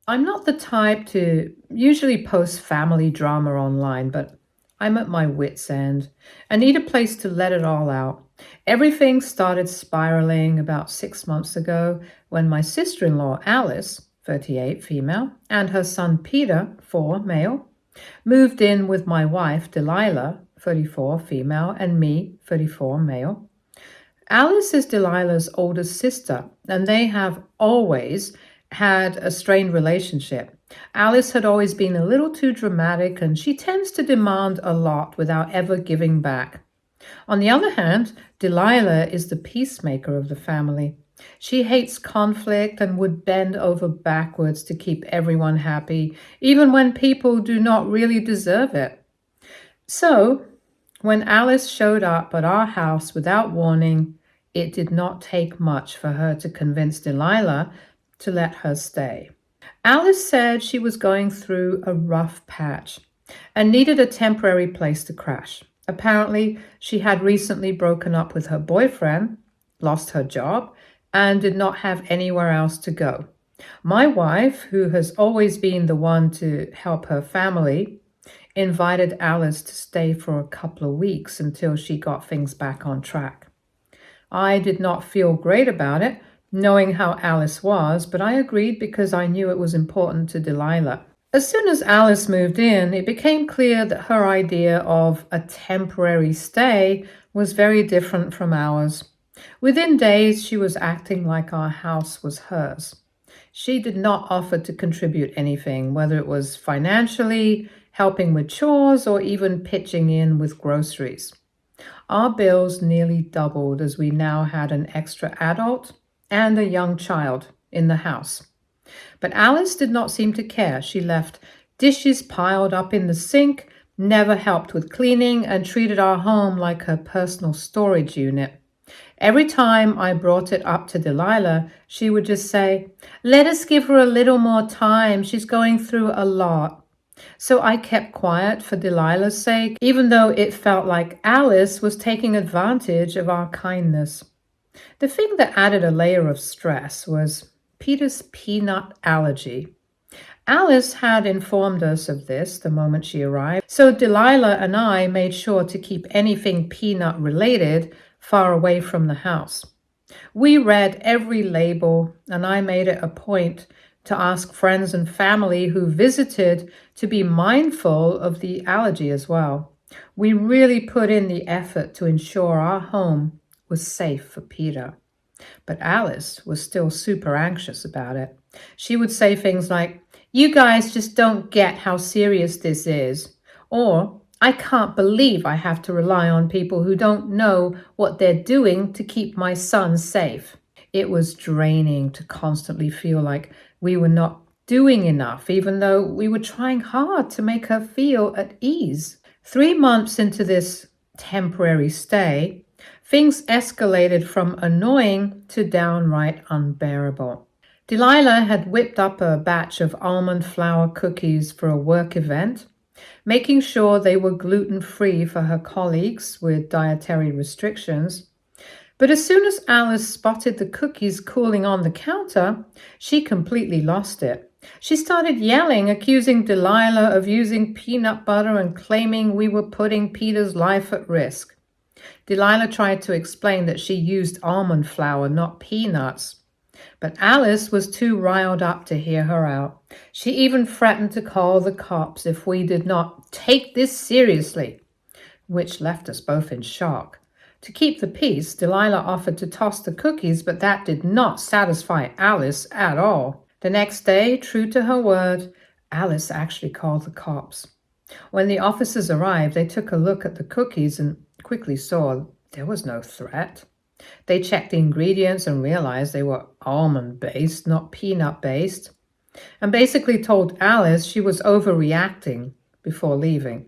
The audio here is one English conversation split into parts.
I'm not the type to usually post family drama online, but I'm at my wit's end. I need a place to let it all out. Everything started spiraling about 6 months ago when my sister in law, Alice, 38, female, and her son, Peter, 4, male, moved in with my wife, Delilah, 34, female, and me, 34, male. Alice is Delilah's older sister, and they have always had a strained relationship. Alice had always been a little too dramatic, and she tends to demand a lot without ever giving back. On the other hand, Delilah is the peacemaker of the family. She hates conflict and would bend over backwards to keep everyone happy, even when people do not really deserve it. So, when Alice showed up at our house without warning, it did not take much for her to convince Delilah to let her stay. Alice said she was going through a rough patch and needed a temporary place to crash. Apparently, she had recently broken up with her boyfriend, lost her job, and did not have anywhere else to go. My wife, who has always been the one to help her family, invited Alice to stay for a couple of weeks until she got things back on track. I did not feel great about it, knowing how Alice was, but I agreed because I knew it was important to Delilah. As soon as Alice moved in, it became clear that her idea of a temporary stay was very different from ours. Within days, she was acting like our house was hers. She did not offer to contribute anything, whether it was financially, helping with chores, or even pitching in with groceries. Our bills nearly doubled as we now had an extra adult and a young child in the house. But Alice did not seem to care. She left dishes piled up in the sink, never helped with cleaning, and treated our home like her personal storage unit. Every time I brought it up to Delilah, she would just say, "Let us give her a little more time. She's going through a lot." So I kept quiet for Delilah's sake, even though it felt like Alice was taking advantage of our kindness. The thing that added a layer of stress was Peter's peanut allergy. Alice had informed us of this the moment she arrived, so Delilah and I made sure to keep anything peanut related far away from the house. We read every label, and I made it a point to ask friends and family who visited to be mindful of the allergy as well. We really put in the effort to ensure our home was safe for Peter. But Alice was still super anxious about it. She would say things like, "You guys just don't get how serious this is," or "I can't believe I have to rely on people who don't know what they're doing to keep my son safe." It was draining to constantly feel like we were not doing enough, even though we were trying hard to make her feel at ease. 3 months into this temporary stay, things escalated from annoying to downright unbearable. Delilah had whipped up a batch of almond flour cookies for a work event, making sure they were gluten-free for her colleagues with dietary restrictions. But as soon as Alice spotted the cookies cooling on the counter, she completely lost it. She started yelling, accusing Delilah of using peanut butter and claiming we were putting Peter's life at risk. Delilah tried to explain that she used almond flour, not peanuts. But Alice was too riled up to hear her out. She even threatened to call the cops if we did not take this seriously, which left us both in shock. To keep the peace, Delilah offered to toss the cookies, but that did not satisfy Alice at all. The next day, true to her word, Alice actually called the cops. When the officers arrived, they took a look at the cookies and quickly saw there was no threat. They checked the ingredients and realized they were almond-based, not peanut-based, and basically told Alice she was overreacting before leaving.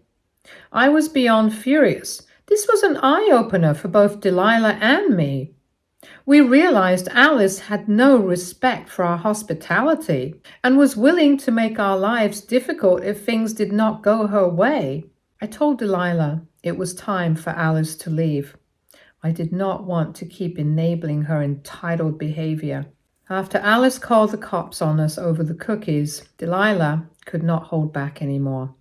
I was beyond furious. This was an eye-opener for both Delilah and me. We realized Alice had no respect for our hospitality and was willing to make our lives difficult if things did not go her way. I told Delilah it was time for Alice to leave. I did not want to keep enabling her entitled behavior. After Alice called the cops on us over the cookies, Delilah could not hold back anymore.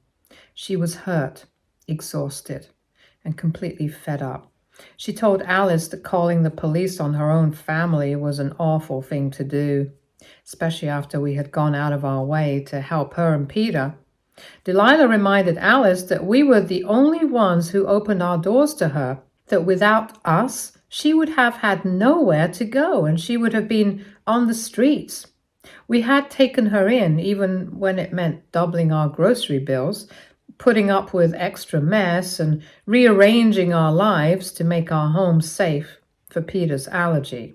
She was hurt, exhausted, and completely fed up. She told Alice that calling the police on her own family was an awful thing to do, especially after we had gone out of our way to help her and Peter. Delilah reminded Alice that we were the only ones who opened our doors to her, that without us, she would have had nowhere to go and she would have been on the streets. We had taken her in, even when it meant doubling our grocery bills, putting up with extra mess, and rearranging our lives to make our home safe for Peter's allergy.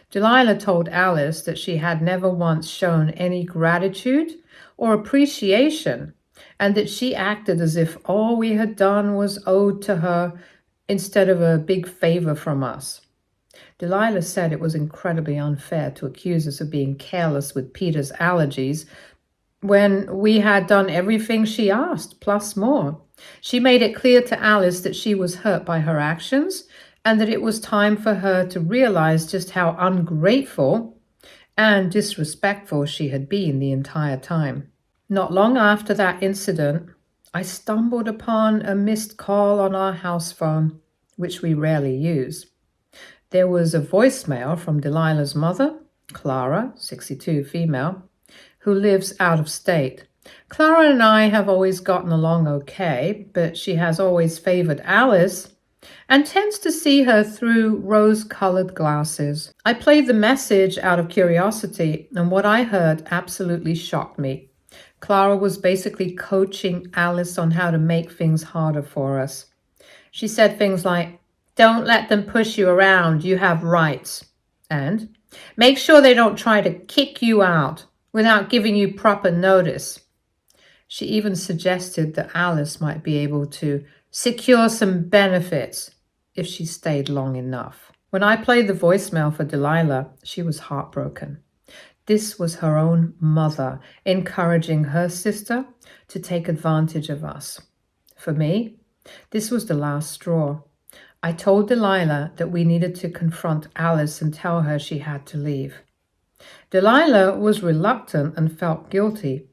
Delilah told Alice that she had never once shown any gratitude or appreciation, and that she acted as if all we had done was owed to her instead of a big favor from us. Delilah said it was incredibly unfair to accuse us of being careless with Peter's allergies when we had done everything she asked, plus more. She made it clear to Alice that she was hurt by her actions and that it was time for her to realize just how ungrateful and disrespectful she had been the entire time. Not long after that incident, I stumbled upon a missed call on our house phone, which we rarely use. There was a voicemail from Delilah's mother, Clara, 62, female, who lives out of state. Clara and I have always gotten along okay, but she has always favored Alice and tends to see her through rose-colored glasses. I played the message out of curiosity, and what I heard absolutely shocked me. Clara was basically coaching Alice on how to make things harder for us. She said things like, "Don't let them push you around, you have rights," and "Make sure they don't try to kick you out without giving you proper notice." She even suggested that Alice might be able to secure some benefits if she stayed long enough. When I played the voicemail for Delilah, she was heartbroken. This was her own mother encouraging her sister to take advantage of us. For me, this was the last straw. I told Delilah that we needed to confront Alice and tell her she had to leave. Delilah was reluctant and felt guilty,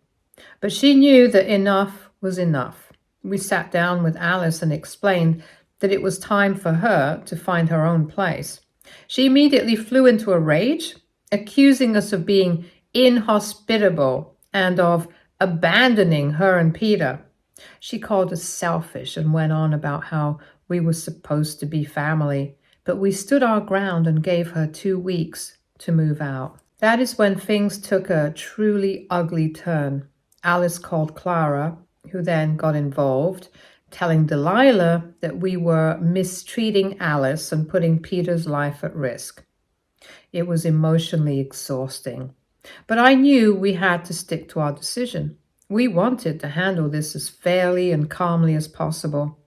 but she knew that enough was enough. We sat down with Alice and explained that it was time for her to find her own place. She immediately flew into a rage, accusing us of being inhospitable and of abandoning her and Peter. She called us selfish and went on about how we were supposed to be family, but we stood our ground and gave her 2 weeks to move out. That is when things took a truly ugly turn. Alice called Clara, who then got involved, telling Delilah that we were mistreating Alice and putting Peter's life at risk. It was emotionally exhausting, but I knew we had to stick to our decision. We wanted to handle this as fairly and calmly as possible.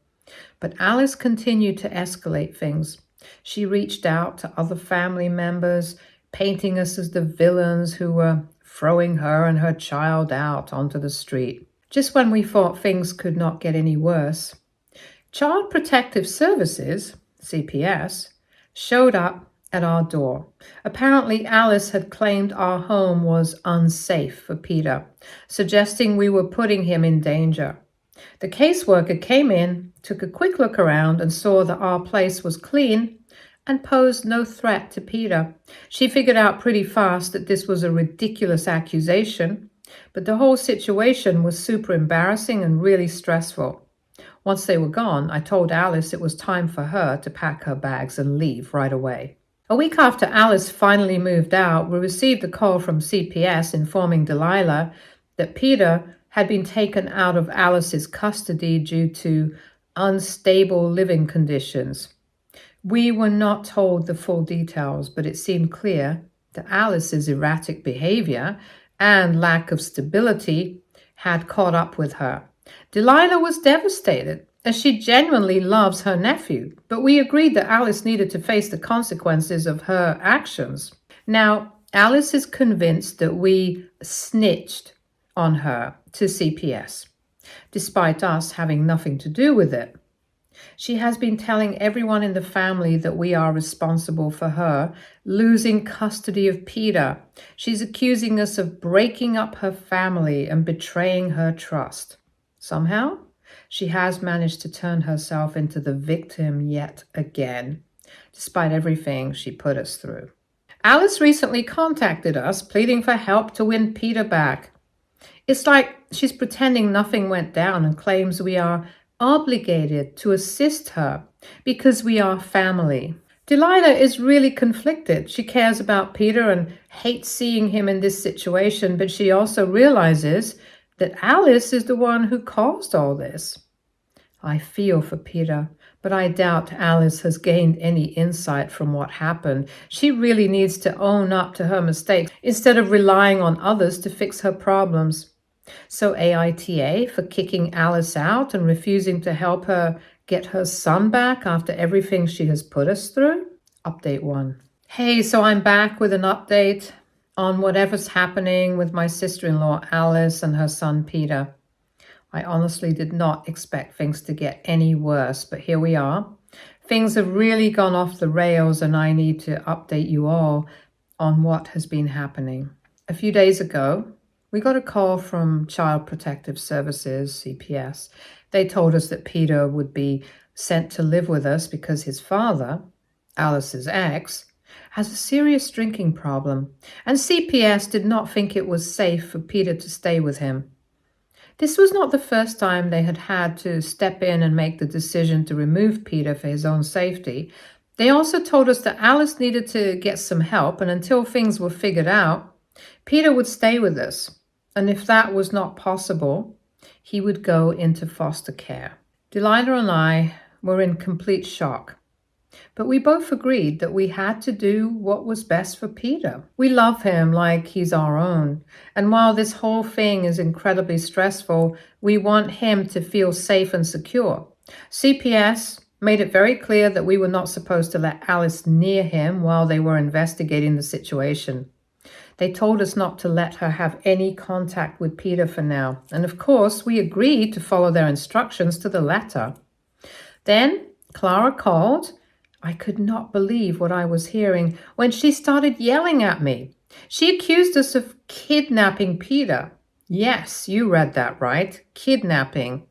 But Alice continued to escalate things. She reached out to other family members, painting us as the villains who were throwing her and her child out onto the street. Just when we thought things could not get any worse, Child Protective Services, CPS, showed up at our door. Apparently, Alice had claimed our home was unsafe for Peter, suggesting we were putting him in danger. The caseworker came in, took a quick look around, and saw that our place was clean and posed no threat to Peter. She figured out pretty fast that this was a ridiculous accusation, but the whole situation was super embarrassing and really stressful. Once they were gone, I told Alice it was time for her to pack her bags and leave right away. A week after Alice finally moved out, we received a call from CPS informing Delilah that Peter had been taken out of Alice's custody due to unstable living conditions. We were not told the full details, but it seemed clear that Alice's erratic behavior and lack of stability had caught up with her. Delilah was devastated, as she genuinely loves her nephew, but we agreed that Alice needed to face the consequences of her actions. Now, Alice is convinced that we snitched on her to CPS, despite us having nothing to do with it. She has been telling everyone in the family that we are responsible for her losing custody of Peter. She's accusing us of breaking up her family and betraying her trust. Somehow, she has managed to turn herself into the victim yet again, despite everything she put us through. Alice recently contacted us, pleading for help to win Peter back. It's like she's pretending nothing went down and claims we are obligated to assist her because we are family. Delilah is really conflicted. She cares about Peter and hates seeing him in this situation, but she also realizes that Alice is the one who caused all this. I feel for Peter, but I doubt Alice has gained any insight from what happened. She really needs to own up to her mistakes instead of relying on others to fix her problems. So AITA for kicking Alice out and refusing to help her get her son back after everything she has put us through? Update 1. Hey, so I'm back with an update on whatever's happening with my sister-in-law Alice and her son Peter. I honestly did not expect things to get any worse, but here we are. Things have really gone off the rails, and I need to update you all on what has been happening. A few days ago, we got a call from Child Protective Services, CPS. They told us that Peter would be sent to live with us because his father, Alice's ex, has a serious drinking problem, and CPS did not think it was safe for Peter to stay with him. This was not the first time they had to step in and make the decision to remove Peter for his own safety. They also told us that Alice needed to get some help, and until things were figured out, Peter would stay with us. And if that was not possible, he would go into foster care. Delilah and I were in complete shock. But we both agreed that we had to do what was best for Peter. We love him like he's our own. And while this whole thing is incredibly stressful, we want him to feel safe and secure. CPS made it very clear that we were not supposed to let Alice near him while they were investigating the situation. They told us not to let her have any contact with Peter for now. And of course, we agreed to follow their instructions to the letter. Then Clara called. I could not believe what I was hearing when she started yelling at me. She accused us of kidnapping Peter. Yes, you read that right. Kidnapping.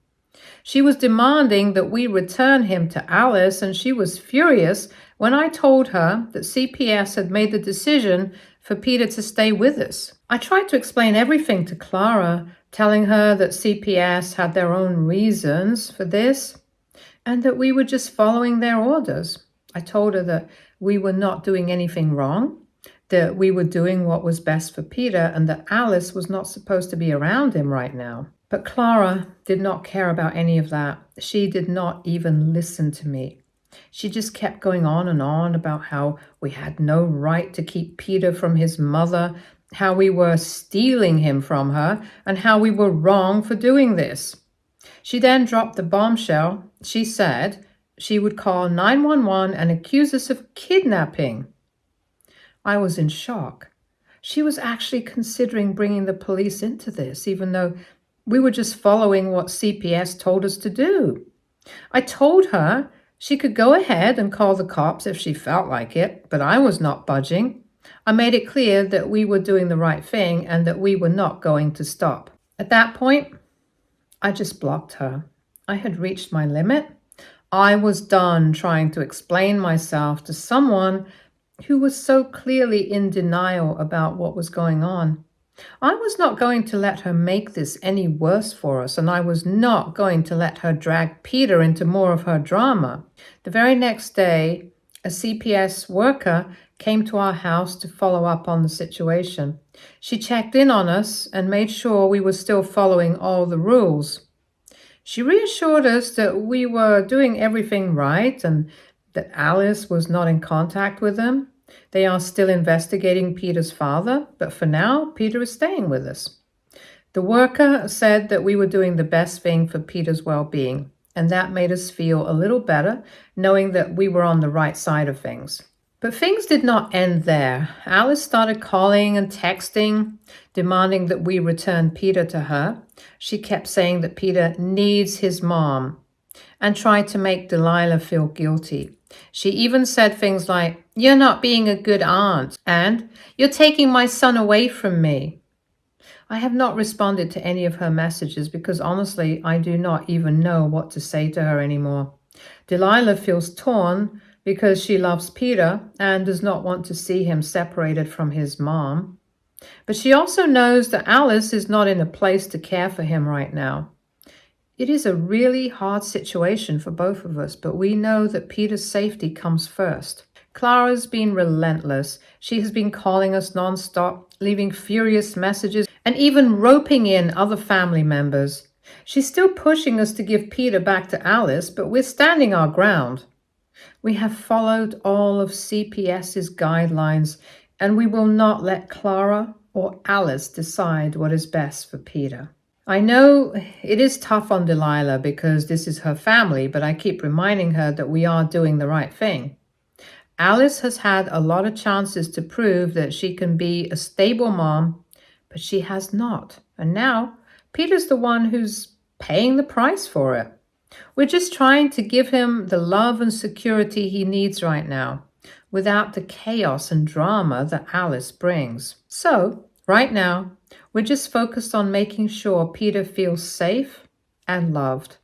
She was demanding that we return him to Alice, and she was furious when I told her that CPS had made the decision for Peter to stay with us. I tried to explain everything to Clara, telling her that CPS had their own reasons for this and that we were just following their orders. I told her that we were not doing anything wrong, that we were doing what was best for Peter, and that Alice was not supposed to be around him right now. But Clara did not care about any of that. She did not even listen to me. She just kept going on and on about how we had no right to keep Peter from his mother, how we were stealing him from her, and how we were wrong for doing this. She then dropped the bombshell. She said she would call 911 and accuse us of kidnapping. I was in shock. She was actually considering bringing the police into this, even though we were just following what CPS told us to do. I told her she could go ahead and call the cops if she felt like it, but I was not budging. I made it clear that we were doing the right thing and that we were not going to stop. At that point, I just blocked her. I had reached my limit. I was done trying to explain myself to someone who was so clearly in denial about what was going on. I was not going to let her make this any worse for us, and I was not going to let her drag Peter into more of her drama. The very next day, a CPS worker came to our house to follow up on the situation. She checked in on us and made sure we were still following all the rules. She reassured us that we were doing everything right and that Alice was not in contact with them. They are still investigating Peter's father, but for now, Peter is staying with us. The worker said that we were doing the best thing for Peter's well-being, and that made us feel a little better, knowing that we were on the right side of things. But things did not end there. Alice started calling and texting, demanding that we return Peter to her. She kept saying that Peter needs his mom. and tried to make Delilah feel guilty. She even said things like, "You're not being a good aunt," and "You're taking my son away from me." I have not responded to any of her messages because honestly, I do not even know what to say to her anymore. Delilah feels torn because she loves Peter and does not want to see him separated from his mom. But she also knows that Alice is not in a place to care for him right now. It is a really hard situation for both of us, but we know that Peter's safety comes first. Clara's been relentless. She has been calling us nonstop, leaving furious messages, and even roping in other family members. She's still pushing us to give Peter back to Alice, but we're standing our ground. We have followed all of CPS's guidelines, and we will not let Clara or Alice decide what is best for Peter. I know it is tough on Delilah because this is her family, but I keep reminding her that we are doing the right thing. Alice has had a lot of chances to prove that she can be a stable mom, but she has not. And now Peter's the one who's paying the price for it. We're just trying to give him the love and security he needs right now, without the chaos and drama that Alice brings. So, right now, we're just focused on making sure Peter feels safe and loved.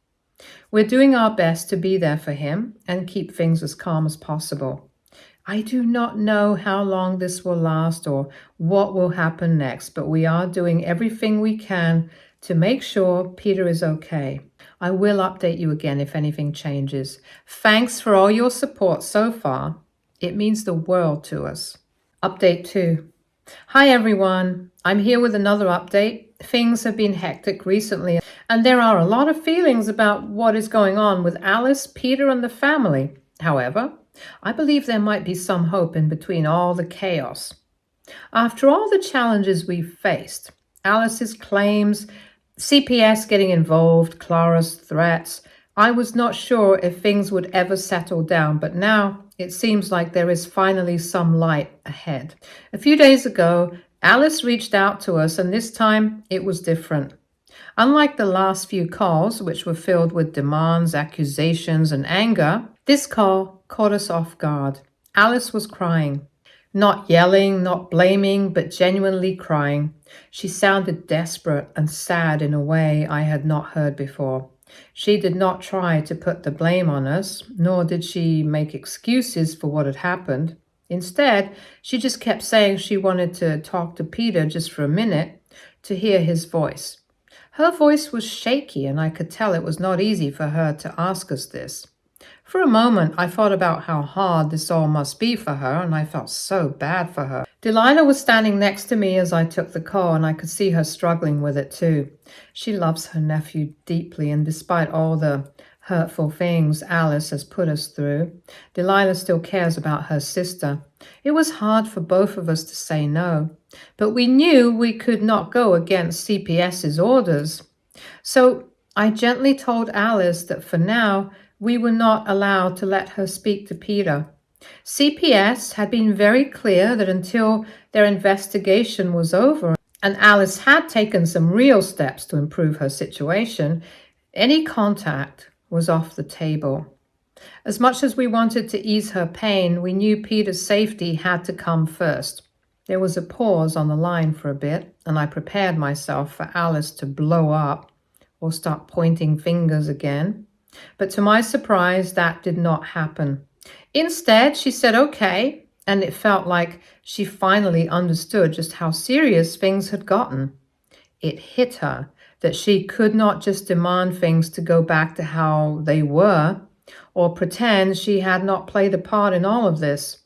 We're doing our best to be there for him and keep things as calm as possible. I do not know how long this will last or what will happen next, but we are doing everything we can to make sure Peter is okay. I will update you again if anything changes. Thanks for all your support so far. It means the world to us. Update 2. Hi everyone. I'm here with another update. Things have been hectic recently, and there are a lot of feelings about what is going on with Alice, Peter, and the family. However, I believe there might be some hope in between all the chaos. After all the challenges we've faced, Alice's claims, CPS getting involved, Clara's threats, I was not sure if things would ever settle down, but now it seems like there is finally some light ahead. A few days ago, Alice reached out to us, and this time it was different. Unlike the last few calls, which were filled with demands, accusations, and anger, this call caught us off guard. Alice was crying. Not yelling, not blaming, but genuinely crying. She sounded desperate and sad in a way I had not heard before. She did not try to put the blame on us, nor did she make excuses for what had happened. Instead, she just kept saying she wanted to talk to Peter just for a minute to hear his voice. Her voice was shaky, and I could tell it was not easy for her to ask us this. For a moment, I thought about how hard this all must be for her, and I felt so bad for her. Delilah was standing next to me as I took the call, and I could see her struggling with it too. She loves her nephew deeply, and despite all the hurtful things Alice has put us through, Delilah still cares about her sister. It was hard for both of us to say no, but we knew we could not go against CPS's orders. So I gently told Alice that for now, we were not allowed to let her speak to Peter. CPS had been very clear that until their investigation was over and Alice had taken some real steps to improve her situation, any contact was off the table. As much as we wanted to ease her pain, we knew Peter's safety had to come first. There was a pause on the line for a bit, and I prepared myself for Alice to blow up or start pointing fingers again. But to my surprise, that did not happen. Instead, she said okay, and it felt like she finally understood just how serious things had gotten. It hit her that she could not just demand things to go back to how they were, or pretend she had not played a part in all of this.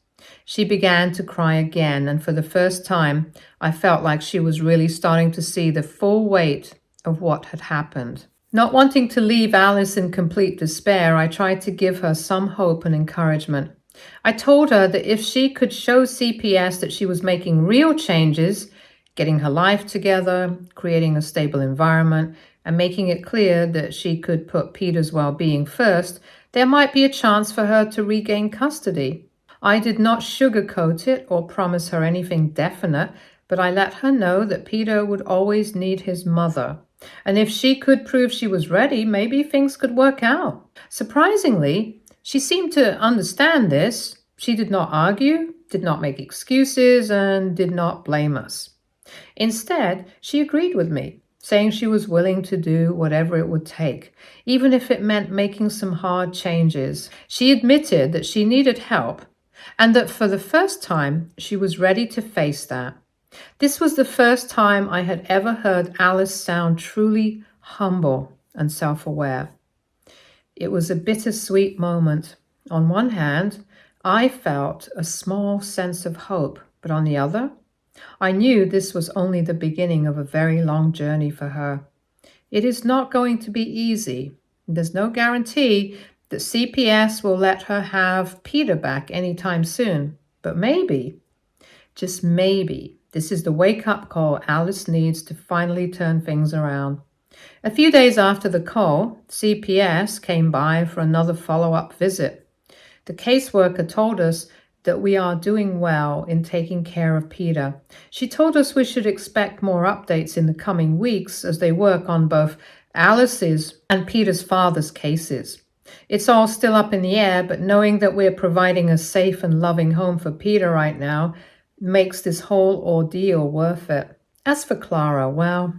She began to cry again, and for the first time, I felt like she was really starting to see the full weight of what had happened. Not wanting to leave Alice in complete despair, I tried to give her some hope and encouragement. I told her that if she could show CPS that she was making real changes, getting her life together, creating a stable environment, and making it clear that she could put Peter's well-being first, there might be a chance for her to regain custody. I did not sugarcoat it or promise her anything definite, but I let her know that Peter would always need his mother. And if she could prove she was ready, maybe things could work out. Surprisingly, she seemed to understand this. She did not argue, did not make excuses, and did not blame us. Instead, she agreed with me, saying she was willing to do whatever it would take, even if it meant making some hard changes. She admitted that she needed help and that for the first time she was ready to face that. This was the first time I had ever heard Alice sound truly humble and self-aware. It was a bittersweet moment. On one hand, I felt a small sense of hope, but on the other, I knew this was only the beginning of a very long journey for her. It is not going to be easy. There's no guarantee that CPS will let her have Peter back anytime soon. But maybe, just maybe, this is the wake-up call Alice needs to finally turn things around. A few days after the call, CPS came by for another follow-up visit. The caseworker told us that we are doing well in taking care of Peter. She told us we should expect more updates in the coming weeks as they work on both Alice's and Peter's father's cases. It's all still up in the air, but knowing that we're providing a safe and loving home for Peter right now makes this whole ordeal worth it. As for Clara, well,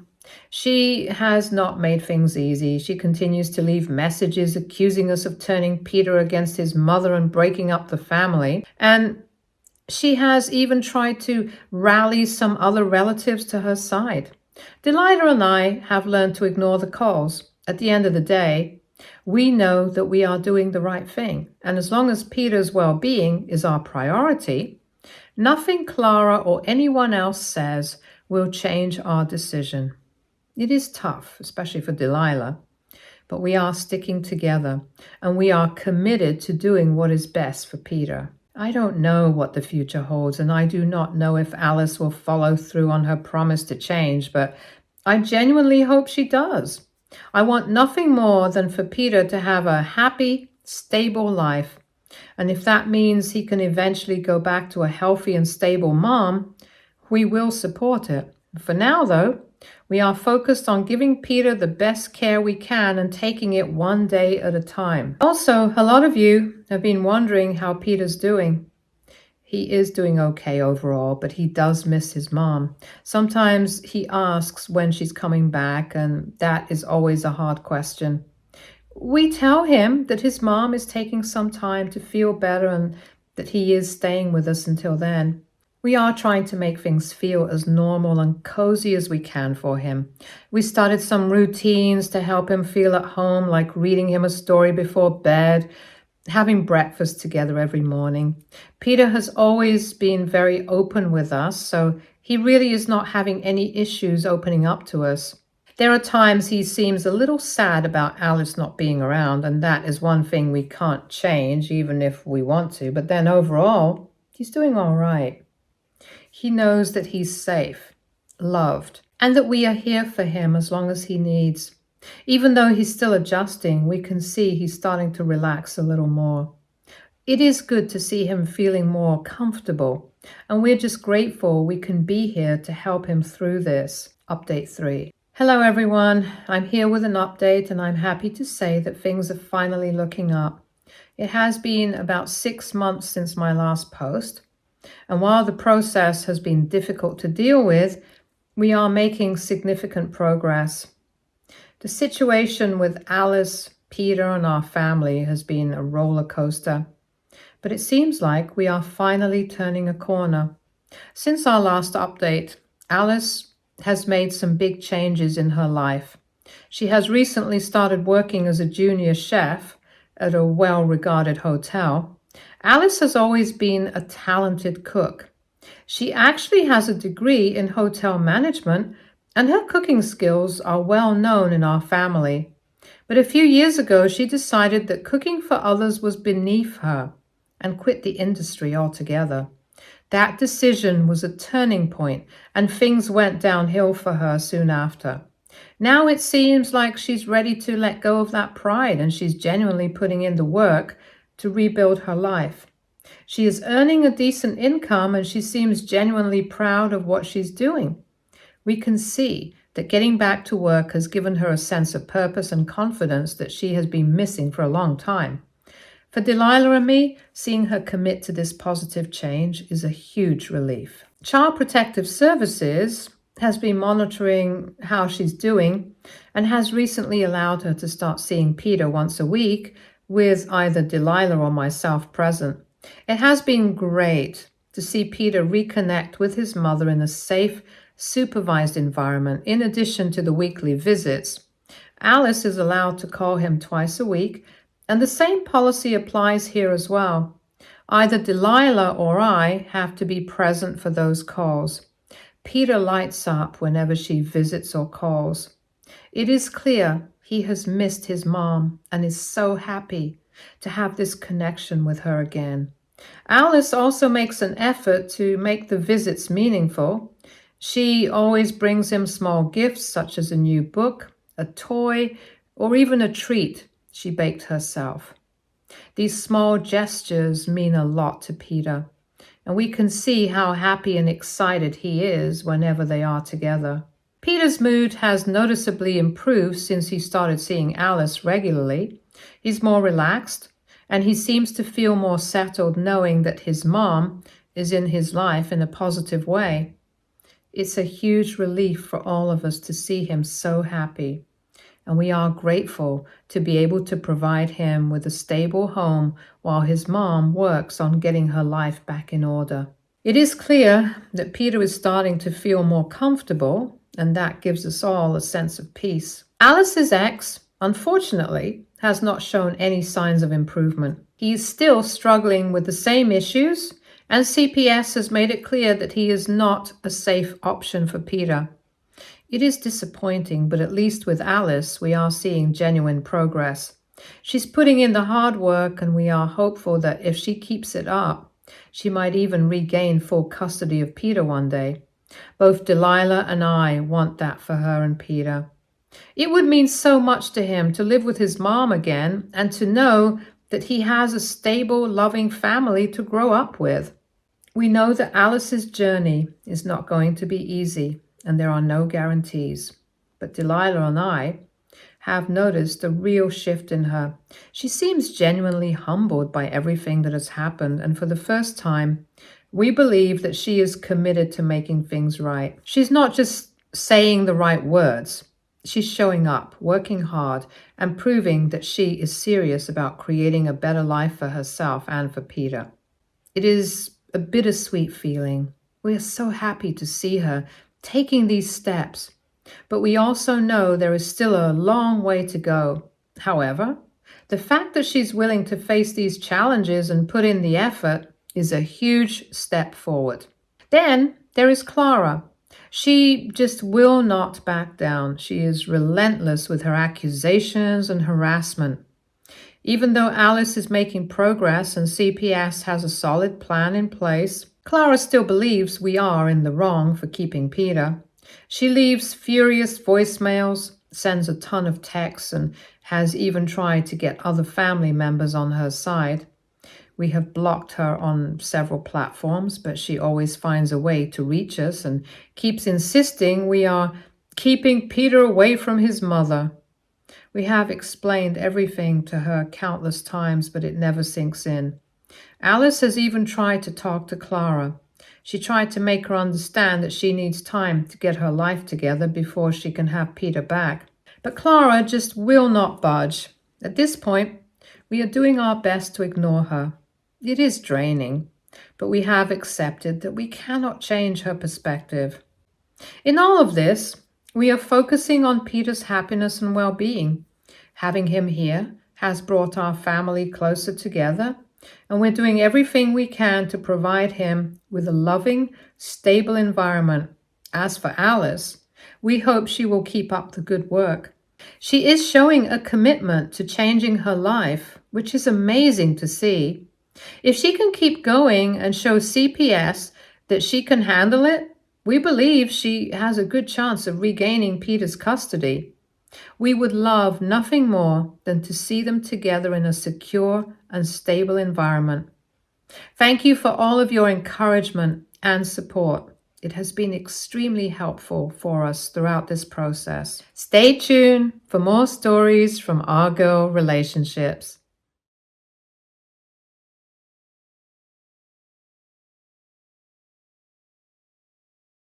she has not made things easy. She continues to leave messages accusing us of turning Peter against his mother and breaking up the family. And she has even tried to rally some other relatives to her side. Delilah and I have learned to ignore the calls. At the end of the day, we know that we are doing the right thing. And as long as Peter's well-being is our priority, nothing Clara or anyone else says will change our decision. It is tough, especially for Delilah, but we are sticking together and we are committed to doing what is best for Peter. I don't know what the future holds, and I do not know if Alice will follow through on her promise to change, but I genuinely hope she does. I want nothing more than for Peter to have a happy, stable life. And if that means he can eventually go back to a healthy and stable mom, we will support it. For now, though, we are focused on giving Peter the best care we can and taking it one day at a time. Also, a lot of you have been wondering how Peter's doing. He is doing okay overall, but he does miss his mom. Sometimes he asks when she's coming back, and that is always a hard question. We tell him that his mom is taking some time to feel better and that he is staying with us until then. We are trying to make things feel as normal and cozy as we can for him. We started some routines to help him feel at home, like reading him a story before bed, having breakfast together every morning. Peter has always been very open with us, so he really is not having any issues opening up to us. There are times he seems a little sad about Alice not being around, and that is one thing we can't change, even if we want to. But then overall, he's doing all right. He knows that he's safe, loved, and that we are here for him as long as he needs. Even though he's still adjusting, we can see he's starting to relax a little more. It is good to see him feeling more comfortable, and we're just grateful we can be here to help him through this. Update 3. Hello everyone, I'm here with an update, and I'm happy to say that things are finally looking up. It has been about 6 months since my last post, and while the process has been difficult to deal with, we are making significant progress. The situation with Alice, Peter, and our family has been a roller coaster, but it seems like we are finally turning a corner. Since our last update, Alice has made some big changes in her life. She has recently started working as a junior chef at a well-regarded hotel. Alice has always been a talented cook. She actually has a degree in hotel management, and her cooking skills are well known in our family. But a few years ago, she decided that cooking for others was beneath her and quit the industry altogether. That decision was a turning point, and things went downhill for her soon after. Now it seems like she's ready to let go of that pride, and she's genuinely putting in the work to rebuild her life. She is earning a decent income and she seems genuinely proud of what she's doing. We can see that getting back to work has given her a sense of purpose and confidence that she has been missing for a long time. For Delilah and me, seeing her commit to this positive change is a huge relief. Child Protective Services has been monitoring how she's doing and has recently allowed her to start seeing Peter once a week with either Delilah or myself present. It has been great to see Peter reconnect with his mother in a safe, supervised environment in addition to the weekly visits. Alice is allowed to call him twice a week, and the same policy applies here as well. Either Delilah or I have to be present for those calls. Peter lights up whenever she visits or calls. It is clear he has missed his mom and is so happy to have this connection with her again. Alice also makes an effort to make the visits meaningful. She always brings him small gifts such as a new book, a toy, or even a treat she baked herself. These small gestures mean a lot to Peter, and we can see how happy and excited he is whenever they are together. Peter's mood has noticeably improved since he started seeing Alice regularly. He's more relaxed, and he seems to feel more settled knowing that his mom is in his life in a positive way. It's a huge relief for all of us to see him so happy, and we are grateful to be able to provide him with a stable home while his mom works on getting her life back in order. It is clear that Peter is starting to feel more comfortable, and that gives us all a sense of peace. Alice's ex, unfortunately, has not shown any signs of improvement. He is still struggling with the same issues, and CPS has made it clear that he is not a safe option for Peter. It is disappointing, but at least with Alice, we are seeing genuine progress. She's putting in the hard work, and we are hopeful that if she keeps it up, she might even regain full custody of Peter one day. Both Delilah and I want that for her and Peter. It would mean so much to him to live with his mom again and to know that he has a stable, loving family to grow up with. We know that Alice's journey is not going to be easy, and there are no guarantees. But Delilah and I have noticed a real shift in her. She seems genuinely humbled by everything that has happened, and for the first time, we believe that she is committed to making things right. She's not just saying the right words. She's showing up, working hard, and proving that she is serious about creating a better life for herself and for Peter. It is a bittersweet feeling. We are so happy to see her taking these steps, but we also know there is still a long way to go. However, the fact that she's willing to face these challenges and put in the effort is a huge step forward. Then there is Clara. She just will not back down. She is relentless with her accusations and harassment. Even though Alice is making progress and CPS has a solid plan in place, Clara still believes we are in the wrong for keeping Peter. She leaves furious voicemails, sends a ton of texts, and has even tried to get other family members on her side. We have blocked her on several platforms, but she always finds a way to reach us and keeps insisting we are keeping Peter away from his mother. We have explained everything to her countless times, but it never sinks in. Alice has even tried to talk to Clara. She tried to make her understand that she needs time to get her life together before she can have Peter back. But Clara just will not budge. At this point, we are doing our best to ignore her. It is draining, but we have accepted that we cannot change her perspective. In all of this, we are focusing on Peter's happiness and well-being. Having him here has brought our family closer together, and we're doing everything we can to provide him with a loving, stable environment. As for Alice, we hope she will keep up the good work. She is showing a commitment to changing her life, which is amazing to see. If she can keep going and show CPS that she can handle it, we believe she has a good chance of regaining Peter's custody. We would love nothing more than to see them together in a secure and stable environment. Thank you for all of your encouragement and support. It has been extremely helpful for us throughout this process. Stay tuned for more stories from our girl relationships.